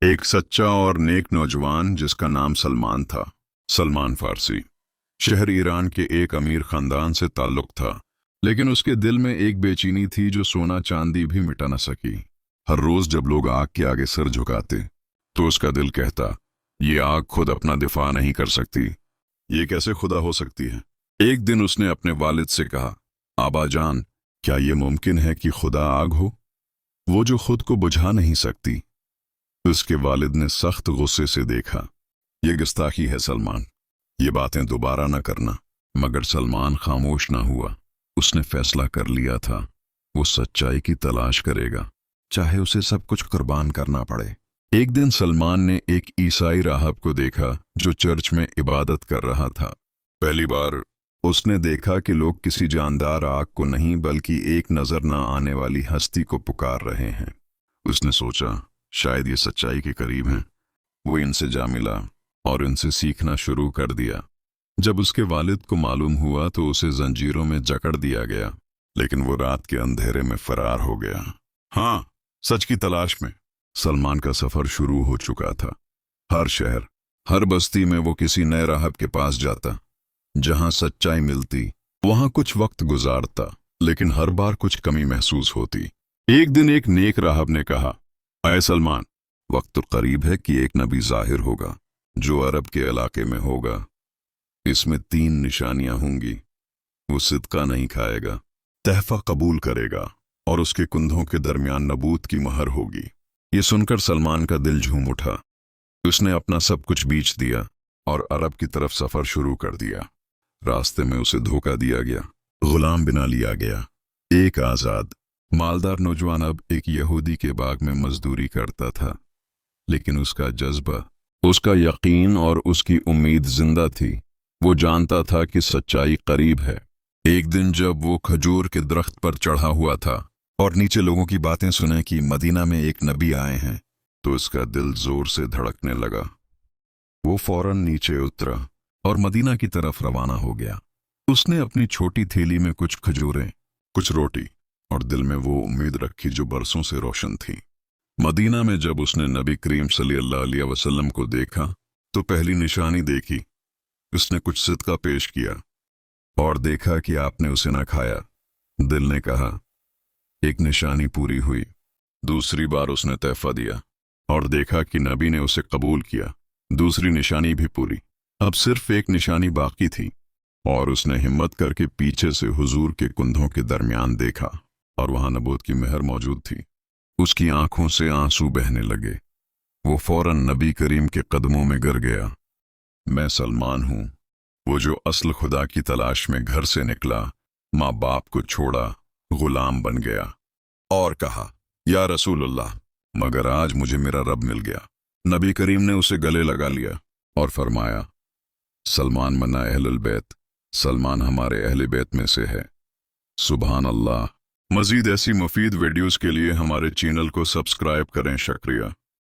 एक सच्चा और नेक नौजवान जिसका नाम सलमान था। सलमान फारसी शहर ईरान के एक अमीर खानदान से ताल्लुक था, लेकिन उसके दिल में एक बेचैनी थी जो सोना चांदी भी मिटा न सकी। हर रोज जब लोग आग के आगे सर झुकाते तो उसका दिल कहता, ये आग खुद अपना दिफा नहीं कर सकती, ये कैसे खुदा हो सकती है। एक दिन उसने अपने वालिद से कहा, आबा जान, क्या ये मुमकिन है कि खुदा आग हो, वो जो खुद को बुझा नहीं सकती। उसके वालिद ने सख्त गुस्से से देखा, ये गुस्ताखी है सलमान, ये बातें दोबारा न करना। मगर सलमान खामोश न हुआ। उसने फैसला कर लिया था, वो सच्चाई की तलाश करेगा, चाहे उसे सब कुछ कुर्बान करना पड़े। एक दिन सलमान ने एक ईसाई राहब को देखा जो चर्च में इबादत कर रहा था। पहली बार उसने देखा कि लोग किसी जानदार आग को नहीं बल्कि एक नजर न आने वाली हस्ती को पुकार रहे हैं। उसने सोचा, शायद ये सच्चाई के करीब हैं। वो इनसे जा मिला और इनसे सीखना शुरू कर दिया। जब उसके वालिद को मालूम हुआ तो उसे जंजीरों में जकड़ दिया गया, लेकिन वो रात के अंधेरे में फरार हो गया। हाँ, सच की तलाश में सलमान का सफर शुरू हो चुका था। हर शहर, हर बस्ती में वो किसी नए राहब के पास जाता। जहां सच्चाई मिलती वहां कुछ वक्त गुजारता, लेकिन हर बार कुछ कमी महसूस होती। एक दिन एक नेक राहब ने कहा, ऐ सलमान, वक्त तो करीब है कि एक नबी जाहिर होगा जो अरब के इलाके में होगा। इसमें 3 निशानियां होंगी। वो सिदका नहीं खाएगा, तहफा कबूल करेगा और उसके कुंधों के दरमियान नबूत की महर होगी। ये सुनकर सलमान का दिल झूम उठा। उसने अपना सब कुछ बेच दिया और अरब की तरफ सफर शुरू कर दिया। रास्ते में उसे धोखा दिया गया, गुलाम बना लिया गया। एक आजाद मालदार नौजवान अब एक यहूदी के बाग में मजदूरी करता था, लेकिन उसका जज्बा, उसका यकीन और उसकी उम्मीद जिंदा थी। वो जानता था कि सच्चाई करीब है। एक दिन जब वो खजूर के दरख्त पर चढ़ा हुआ था और नीचे लोगों की बातें सुने कि मदीना में एक नबी आए हैं, तो उसका दिल जोर से धड़कने लगा। वो फौरन नीचे उतरा और मदीना की तरफ रवाना हो गया। उसने अपनी छोटी थैली में कुछ खजूरें, कुछ रोटी और दिल में वो उम्मीद रखी जो बरसों से रोशन थी। मदीना में जब उसने नबी करीम सल्लल्लाहु अलैहि वसल्लम को देखा तो पहली निशानी देखी। उसने कुछ सिदका पेश किया और देखा कि आपने उसे न खाया। दिल ने कहा, एक निशानी पूरी हुई। दूसरी बार उसने तहफा दिया और देखा कि नबी ने उसे कबूल किया। दूसरी निशानी भी पूरी। अब सिर्फ एक निशानी बाकी थी और उसने हिम्मत करके पीछे से हुजूर के कुंधों के दरमियान देखा और वहां नबूत की मेहर मौजूद थी। उसकी आंखों से आंसू बहने लगे। वो फौरन नबी करीम के कदमों में गिर गया। मैं सलमान हूं, वो जो असल खुदा की तलाश में घर से निकला, माँ बाप को छोड़ा, गुलाम बन गया और कहा, या रसूलुल्लाह, मगर आज मुझे मेरा रब मिल गया। नबी करीम ने उसे गले लगा लिया और फरमाया, सलमान मन्ना अहलुल बैत, सलमान हमारे अहले बैत में से है। सुभान अल्लाह। मजीद ऐसी मुफीद वीडियोस के लिए हमारे चैनल को सब्सक्राइब करें। शुक्रिया।